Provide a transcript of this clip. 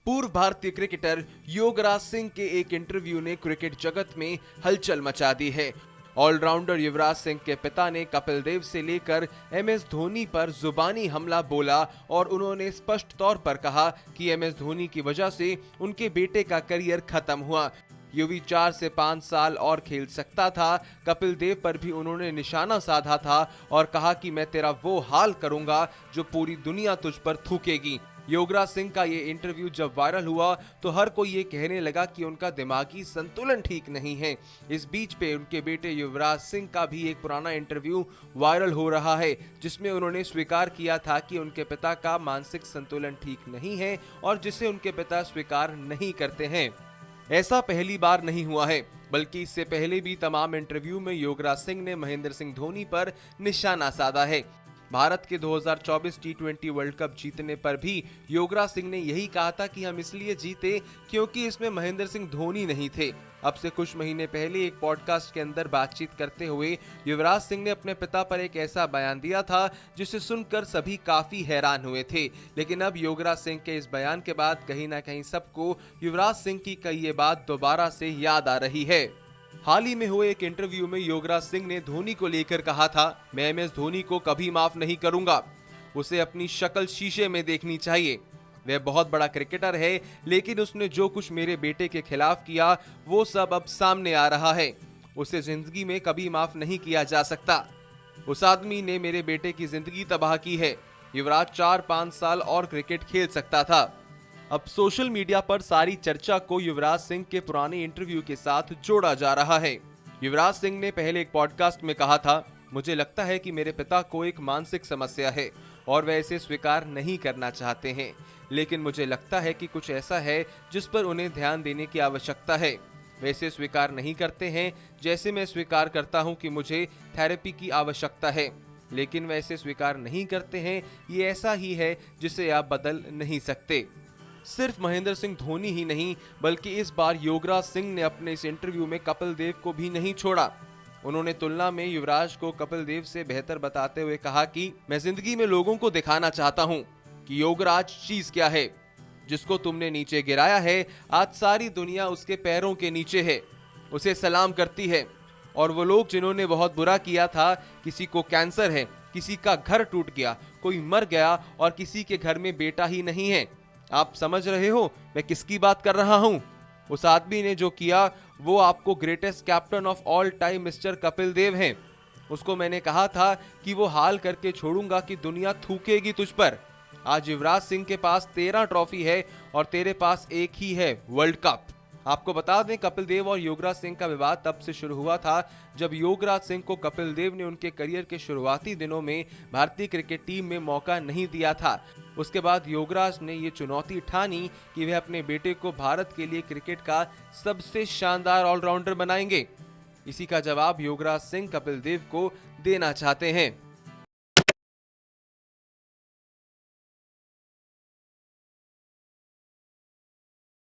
पूर्व भारतीय क्रिकेटर युवराज सिंह के एक इंटरव्यू ने क्रिकेट जगत में हलचल मचा दी है। ऑलराउंडर युवराज सिंह के पिता ने कपिल देव से लेकर एमएस धोनी पर जुबानी हमला बोला और उन्होंने स्पष्ट तौर पर कहा कि एमएस धोनी की वजह से उनके बेटे का करियर खत्म हुआ। युवी 4 से 5 साल और खेल सकता था। कपिल देव पर भी उन्होंने निशाना साधा था और कहा कि मैं तेरा वो हाल करूंगा जो पूरी दुनिया तुझ पर थूकेगी। युवराज सिंह का ये इंटरव्यू जब वायरल हुआ तो हर कोई ये कहने लगा कि उनका दिमागी संतुलन ठीक नहीं है। इस बीच पे उनके बेटे युवराज सिंह का भी एक पुराना इंटरव्यू वायरल हो रहा है, जिसमें उन्होंने स्वीकार किया था कि उनके पिता का मानसिक संतुलन ठीक नहीं है और जिसे उनके पिता स्वीकार नहीं करते हैं। ऐसा पहली बार नहीं हुआ है, बल्कि इससे पहले भी तमाम इंटरव्यू में युवराज सिंह ने महेंद्र सिंह धोनी पर निशाना साधा है। भारत के 2024 टी20 वर्ल्ड कप जीतने पर भी युवराज सिंह ने यही कहा था कि हम इसलिए जीते क्योंकि इसमें महेंद्र सिंह धोनी नहीं थे। अब से कुछ महीने पहले एक पॉडकास्ट के अंदर बातचीत करते हुए युवराज सिंह ने अपने पिता पर एक ऐसा बयान दिया था जिसे सुनकर सभी काफी हैरान हुए थे। लेकिन अब युवराज सिंह के इस बयान के बाद कहीं ना कहीं सबको युवराज सिंह की कही ये बात दोबारा से याद आ रही है। हाल ही में हुए एक इंटरव्यू में युवराज सिंह ने धोनी को लेकर कहा था, मैं एमएस धोनी को कभी माफ नहीं करूंगा, उसे अपनी शक्ल शीशे में देखनी चाहिए। वह बहुत बड़ा क्रिकेटर है, लेकिन उसने जो कुछ मेरे बेटे के खिलाफ किया वो सब अब सामने आ रहा है। उसे जिंदगी में कभी माफ नहीं किया जा सकता। उस आदमी ने मेरे बेटे की जिंदगी तबाह की है। युवराज 4-5 साल और क्रिकेट खेल सकता था। अब सोशल मीडिया पर सारी चर्चा को युवराज सिंह के पुराने इंटरव्यू के साथ जोड़ा जा रहा है। युवराज सिंह ने पहले एक पॉडकास्ट में कहा था, मुझे लगता है कि मेरे पिता को एक मानसिक समस्या है और वह इसे स्वीकार नहीं करना चाहते हैं, लेकिन मुझे लगता है कि कुछ ऐसा है जिस पर उन्हें ध्यान देने की आवश्यकता है। वे इसे स्वीकार नहीं करते हैं, जैसे मैं स्वीकार करता हूं कि मुझे थेरेपी की आवश्यकता है, लेकिन वे इसे स्वीकार नहीं करते हैं। ये ऐसा ही है जिसे आप बदल नहीं सकते। सिर्फ महेंद्र सिंह धोनी ही नहीं, बल्कि इस बार युवराज सिंह ने अपने इस इंटरव्यू में कपिल देव को भी नहीं छोड़ा। उन्होंने तुलना में युवराज को कपिल देव से बेहतर बताते हुए कहा कि मैं जिंदगी में लोगों को दिखाना चाहता हूं कि युवराज चीज क्या है। जिसको तुमने नीचे गिराया है, आज सारी दुनिया उसके पैरों के नीचे है, उसे सलाम करती है। और वो लोग जिन्होंने बहुत बुरा किया था, किसी को कैंसर है, किसी का घर टूट गया, कोई मर गया और किसी के घर में बेटा ही नहीं है। आप समझ रहे हो मैं किसकी बात कर रहा हूं? उस आदमी ने जो किया वो आपको greatest captain of all time mister Kapil Dev हैं। उसको मैंने कहा था कि वो हाल करके छोड़ूंगा कि दुनिया थूकेगी तुझ पर। आज युवराज सिंह के पास 13 ट्रॉफी है और तेरे पास एक ही है, वर्ल्ड कप। आपको बता दें, कपिल देव और युवराज सिंह का विवाद तब से शुरू हुआ था जब युवराज सिंह को कपिल देव ने उनके करियर के शुरुआती दिनों में भारतीय क्रिकेट टीम में मौका नहीं दिया था। उसके बाद युवराज ने ये चुनौती ठानी कि वह अपने बेटे को भारत के लिए क्रिकेट का सबसे शानदार ऑलराउंडर बनाएंगे। इसी का जवाब युवराज सिंह कपिल देव को देना चाहते हैं।